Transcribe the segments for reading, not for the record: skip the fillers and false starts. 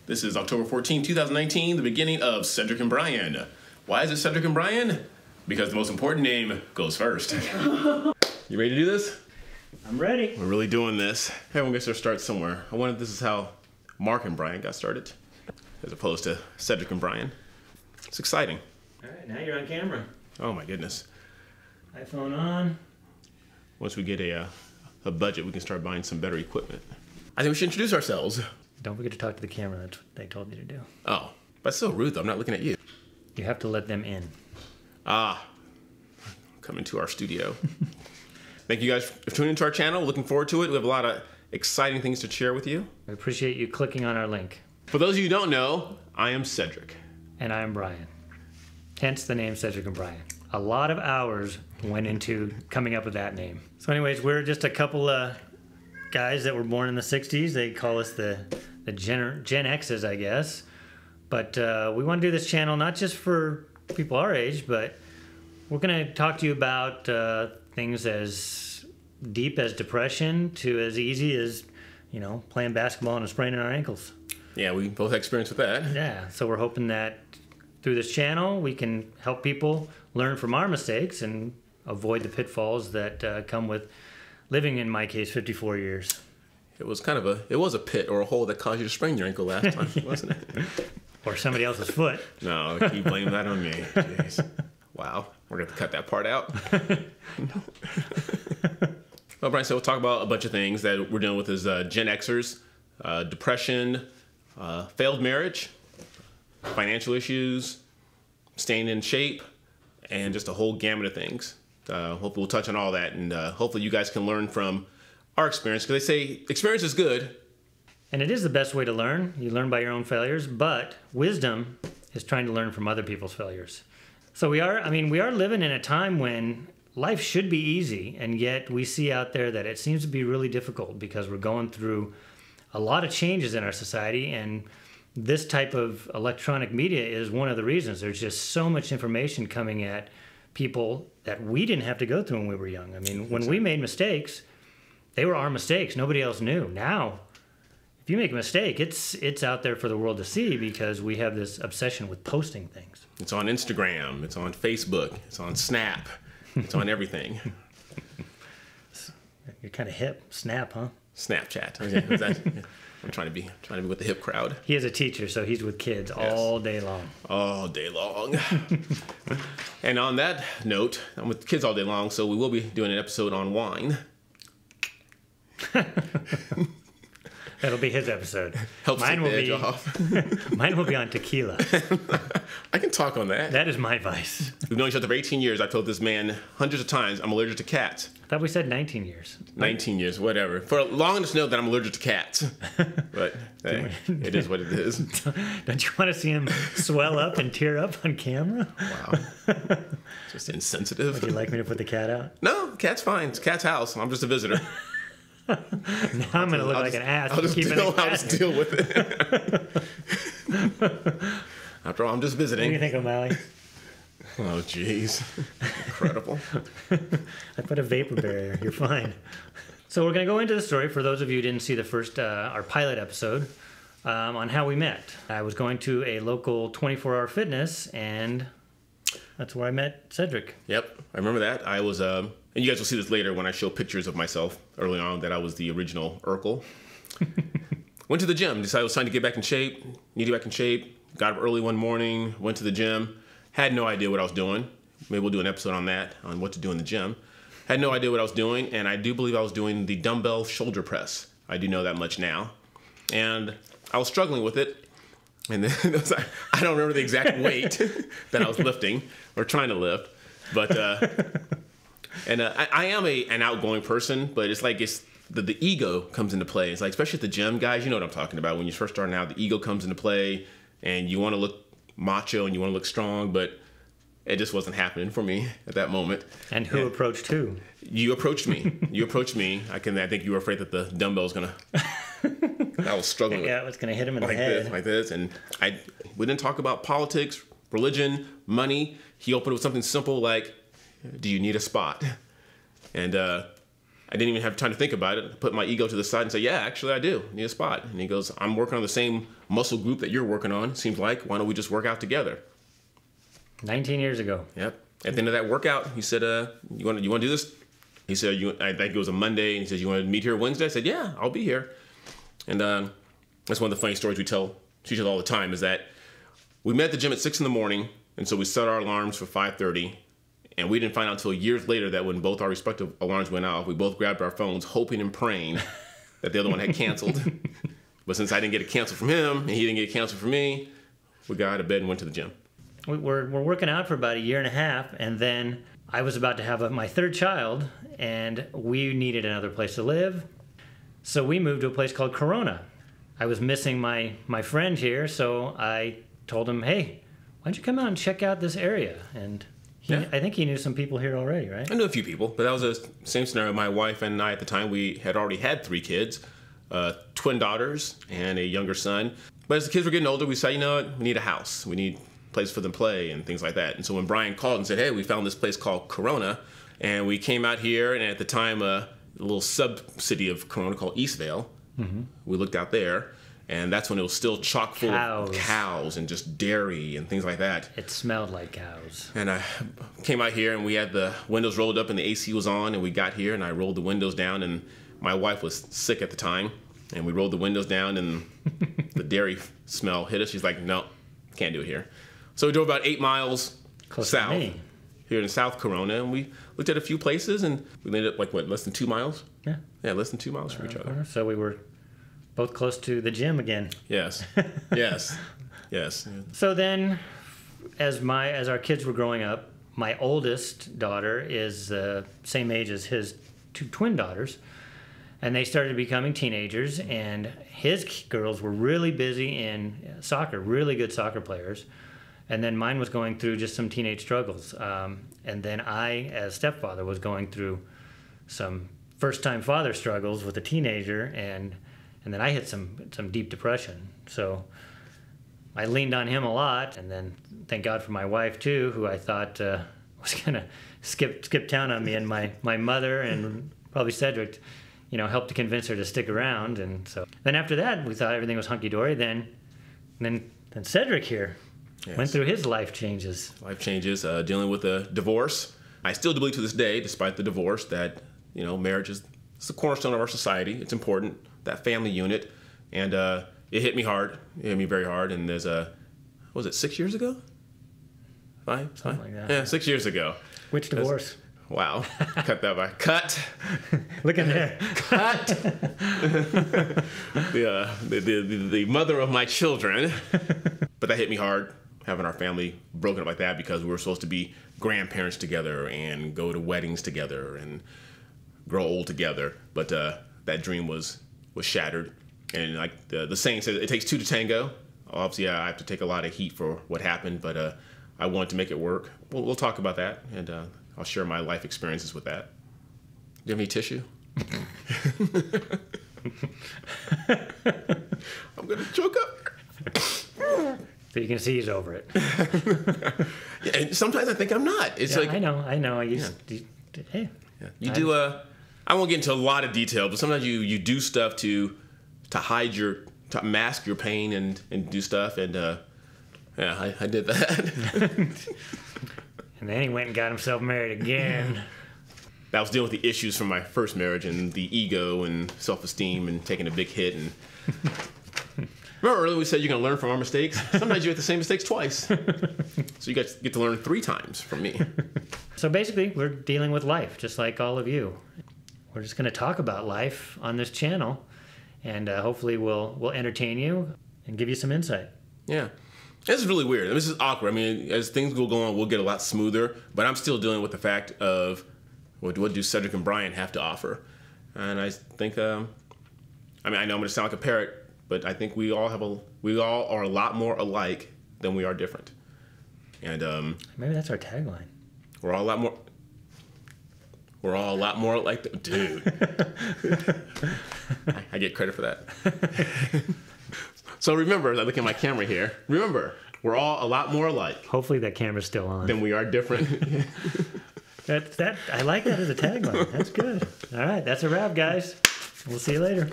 This is October 14, 2019, the beginning of Cedric and Brian. Why is it Cedric and Brian? Because the most important name goes first. You ready to do this? I'm ready. We're really doing this. Everyone gets their start somewhere. I wonder if this is how Mark and Brian got started, as opposed to Cedric and Brian. It's exciting. All right, now you're on camera. Oh my goodness. iPhone on. Once we get a budget, we can start buying some better equipment. I think we should introduce ourselves. Don't forget to talk to the camera. That's what they told me to do. Oh, that's so rude though. I'm not looking at you. You have to let them in. Come into our studio. Thank you guys for tuning into our channel. Looking forward to it. We have a lot of exciting things to share with you. I appreciate you clicking on our link. For those of you who don't know, I am Cedric. And I am Brian. Hence the name Cedric and Brian. A lot of hours went into coming up with that name. So anyways, we're just a couple of guys that were born in the 60s. They call us the Gen X's, I guess. But we want to do this channel not just for people our age, but we're going to talk to you about things as deep as depression to as easy as, you know, playing basketball and spraining our ankles. Yeah, we both have experience with that. Yeah, so we're hoping that through this channel we can help people learn from our mistakes and avoid the pitfalls that come with living, in my case, 54 years. It was kind of a pit or a hole that caused you to sprain your ankle last time, wasn't it? Or somebody else's foot. No, you blame that on me. Jeez. Wow, we're going to cut that part out. Well, Brian, so we'll talk about a bunch of things that we're dealing with as Gen Xers, depression, failed marriage, financial issues, staying in shape, and just a whole gamut of things. Hopefully we'll touch on all that, and hopefully you guys can learn from our experience, because they say experience is good. And it is the best way to learn. You learn by your own failures, but wisdom is trying to learn from other people's failures. So we are living in a time when life should be easy, and yet we see out there that it seems to be really difficult because we're going through a lot of changes in our society, and this type of electronic media is one of the reasons. There's just so much information coming at people that we didn't have to go through when we were young. I mean, when we made mistakes, they were our mistakes. Nobody else knew. Now, if you make a mistake, it's out there for the world to see because we have this obsession with posting things. It's on Instagram. It's on Facebook. It's on Snap. It's on everything. You're kind of hip. Snap, huh? Snapchat. Okay, I'm trying to be with the hip crowd. He is a teacher, so he's with kids all day long. All day long. And on that note, I'm with kids all day long, so we will be doing an episode on wine. That'll be his episode. Helps take the edge off. Mine will be on tequila. I can talk on that. That is my vice. We've known each other for 18 years. I've told this man hundreds of times I'm allergic to cats. I thought we said 19 years. 19 years, whatever. For long enough to know that I'm allergic to cats. But hey, it is what it is. Don't you want to see him swell up and tear up on camera? Wow. Just insensitive. Would you like me to put the cat out? No, the cat's fine. It's Cat's house. I'm just a visitor. Now I'm going to look like an ass. I'll just deal with it. After all, I'm just visiting. What do you think, O'Malley? Oh, jeez. Incredible. I put a vapor barrier. You're fine. So we're going to go into the story, for those of you who didn't see the first, our pilot episode, on how we met. I was going to a local 24-hour fitness, and that's where I met Cedric. Yep, I remember that. I was, and you guys will see this later when I show pictures of myself early on, that I was the original Urkel. Went to the gym, decided I was trying to get back in shape, need to get back in shape, got up early one morning, went to the gym, had no idea what I was doing. Maybe we'll do an episode on that, on what to do in the gym. Had no idea what I was doing, and I do believe I was doing the dumbbell shoulder press. I do know that much now. And I was struggling with it, and then I don't remember the exact weight that I was lifting, or trying to lift, but I am an outgoing person, but it's like the ego comes into play. It's like, especially at the gym, guys, you know what I'm talking about. When you're first starting out, the ego comes into play, and you want to look macho and you want to look strong, but it just wasn't happening for me at that moment. And who approached who? You approached me. You approached me. I think you were afraid that the dumbbell was gonna. I was struggling. Yeah, it was gonna hit him in the head. Like this, and we didn't talk about politics, religion, money. He opened with something simple like, "Do you need a spot?" And I didn't even have time to think about it. I put my ego to the side and said, yeah, actually I do need a spot. And he goes, I'm working on the same muscle group that you're working on. Seems like, why don't we just work out together? 19 years ago. Yep. At the end of that workout, he said, you want to do this? He said, I think it was a Monday, and he said, you want to meet here Wednesday? I said, yeah, I'll be here. And that's one of the funny stories we tell teachers all the time, is that we met at the gym at 6 in the morning, and so we set our alarms for 5:30. And we didn't find out until years later that when both our respective alarms went off, we both grabbed our phones, hoping and praying that the other one had canceled. But since I didn't get it canceled from him, and he didn't get it canceled from me, we got out of bed and went to the gym. We're working out for about a year and a half, and then I was about to have my third child, and we needed another place to live. So we moved to a place called Corona. I was missing my friend here, so I told him, hey, why don't you come out and check out this area? And I think he knew some people here already, right? I knew a few people, but that was the same scenario. My wife and I, at the time, we had already had 3 kids, twin daughters and a younger son. But as the kids were getting older, we said, you know what, we need a house. We need a place for them to play and things like that. And so when Brian called and said, hey, we found this place called Corona, and we came out here, and at the time, a little sub-city of Corona called Eastvale. Mm-hmm. We looked out there. And that's when it was still chock full of cows and just dairy and things like that. It smelled like cows. And I came out here, and we had the windows rolled up and the AC was on, and we got here, and I rolled the windows down, and my wife was sick at the time, and we rolled the windows down, and the dairy smell hit us. She's like, no, can't do it here. So we drove about 8 miles south here in South Corona, and we looked at a few places, and we ended up less than 2 miles? Yeah, less than 2 miles from each other. So we were both close to the gym again. Yes. Yes. So then, as our kids were growing up, my oldest daughter is the same age as his 2 twin daughters, and they started becoming teenagers, and his girls were really busy in soccer, really good soccer players, and then mine was going through just some teenage struggles. And then I, as stepfather, was going through some first-time father struggles with a teenager, and then I hit some deep depression. So I leaned on him a lot, and then thank God for my wife too, who I thought was gonna skip town on me, and my mother and probably Cedric, helped to convince her to stick around. And so then after that, we thought everything was hunky dory. Then Cedric here went through his life changes. Dealing with a divorce. I still believe to this day, despite the divorce, that marriage is the cornerstone of our society. It's important. That family unit, and it hit me hard. It hit me very hard. And there's was it 6 years ago? 5? Something like that. Yeah, 6 years ago. Which divorce? Wow. Cut that by. Cut. Look in there. Cut. The mother of my children. But that hit me hard, having our family broken up like that, because we were supposed to be grandparents together and go to weddings together and grow old together. But that dream was shattered. And like the saying says, it takes 2 to tango. Obviously, I have to take a lot of heat for what happened, but I wanted to make it work. We'll talk about that, and I'll share my life experiences with that. Do you have any tissue? I'm going to choke up. So you can see he's over it. Yeah, and sometimes I think I'm not. It's I know. Hey. Yeah. You do I won't get into a lot of detail, but sometimes you do stuff to hide to mask your pain and do stuff, and I did that. And then he went and got himself married again. I was dealing with the issues from my first marriage and the ego and self-esteem and taking a big hit. And remember earlier we said you're going to learn from our mistakes? Sometimes you have the same mistakes twice. So you guys get to learn 3 times from me. So basically, we're dealing with life, just like all of you. We're just going to talk about life on this channel, and hopefully we'll entertain you and give you some insight. Yeah. This is really weird. This is awkward. I mean, as things will go on, we'll get a lot smoother, but I'm still dealing with the fact of what do Cedric and Brian have to offer? And I think, I know I'm going to sound like a parrot, but I think we all are a lot more alike than we are different. And maybe that's our tagline. We're all a lot more alike. Dude. I get credit for that. So remember, I look at my camera here. Remember, we're all a lot more alike. Hopefully that camera's still on. Than we are different. That I like that as a tagline. That's good. All right, that's a wrap, guys. We'll see you later.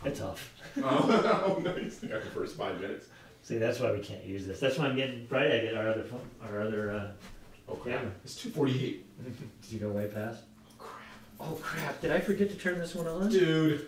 It's off. Oh, nice. After the first 5 minutes. See, that's why we can't use this. That's why I'm getting Friday. I get our other phone, our other camera. It's 2:48. Did you go way past? Oh crap! Oh crap! Did I forget to turn this one on? Dude.